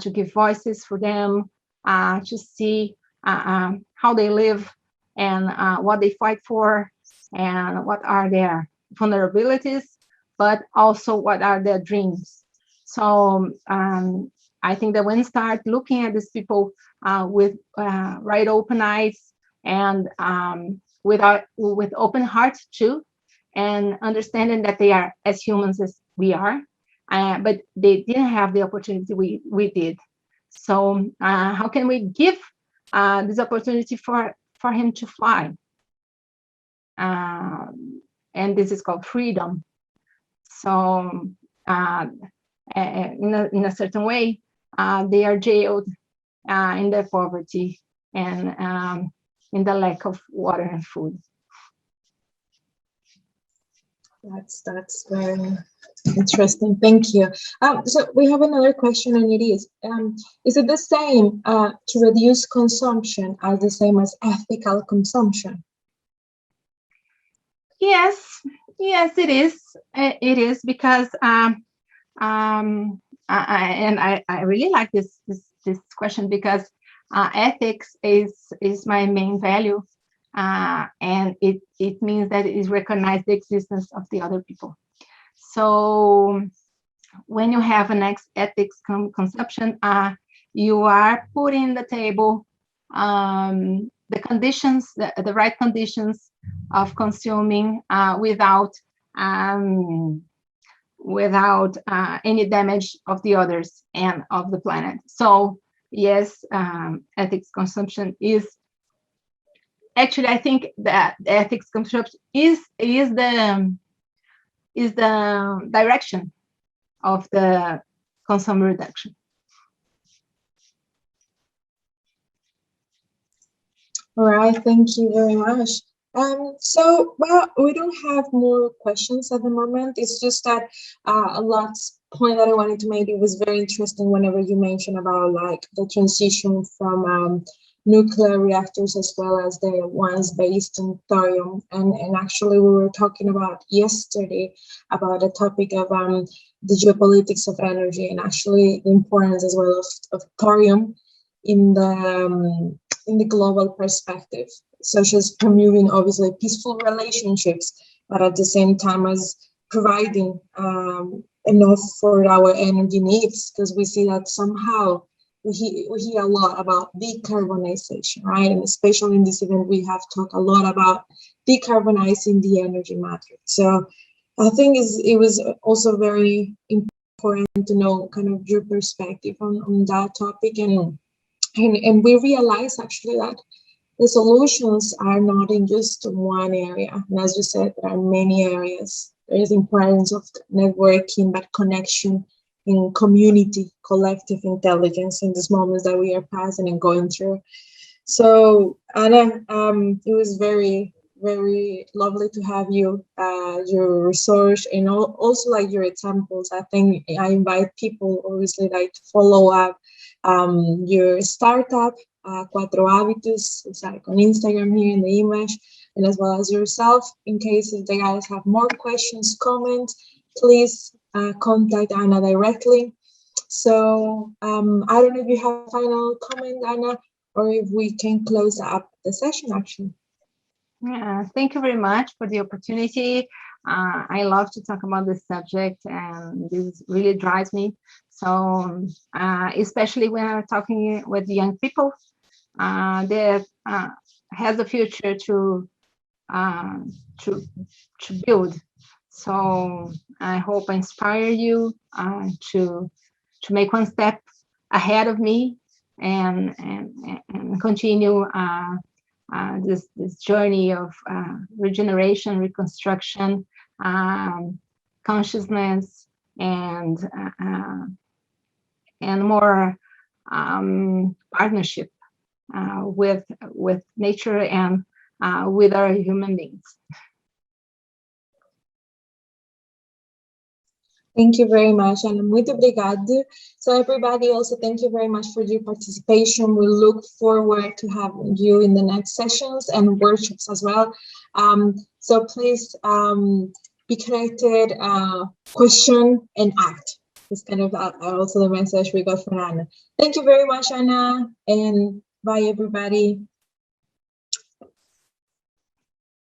to give voices for them, to see how they live and what they fight for, and what are their vulnerabilities, but also what are their dreams. So I think that when we start looking at these people with right open eyes and with open hearts too, and understanding that they are as humans as we are, but they didn't have the opportunity we did. So how can we give this opportunity for him to fly? And this is called freedom. So in a certain way, they are jailed in their poverty and in the lack of water and food. That's very interesting. Thank you. So we have another question, and it is it the same to reduce consumption as the same as ethical consumption? Yes, it is. It is because I really like this question, because ethics is my main value, and it means that it recognizes the existence of the other people. So when you have an ethics consumption, you are putting in the table the conditions, the right conditions of consuming without any damage of the others and of the planet. So yes, ethics consumption is actually, I think that ethics consumption is the direction of the consumer reduction. All right, thank you very much. So, well, we don't have more questions at the moment. It's just that a last point that I wanted to make, it was very interesting whenever you mentioned about like the transition from nuclear reactors as well as the ones based on thorium. And actually we were talking about yesterday about the topic of the geopolitics of energy, and actually the importance as well of thorium in the global perspective, such as promoting obviously peaceful relationships, but at the same time as providing enough for our energy needs, because we see that somehow we hear a lot about decarbonization, right? And especially in this event, we have talked a lot about decarbonizing the energy matrix. So I think it was also very important to know kind of your perspective on that topic. And we realize actually that the solutions are not in just one area. And as you said, there are many areas. There is the importance of networking, but connection in community, collective intelligence in these moments that we are passing and going through. So Anna, it was very, very lovely to have you, your research, and also like your examples. I think I invite people obviously like to follow up your startup, Cuatro Hábitos, it's like on Instagram here in the image, and as well as yourself. In case if the guys have more questions, comments, please contact Anna directly. So I don't know if you have a final comment, Anna, or if we can close up the session actually. Yeah, thank you very much for the opportunity. I love to talk about this subject, and this really drives me. So especially when I'm talking with young people that has the future to build. So I hope I inspire you to make one step ahead of me and continue this journey of regeneration, reconstruction, consciousness, and more partnership with nature and with our human beings. Thank you very much, Ana. Muito obrigado. So everybody, also thank you very much for your participation. We look forward to having you in the next sessions and workshops as well. So please be connected, question and act. It's kind of also the message we got from Ana. Thank you very much, Ana, and bye everybody.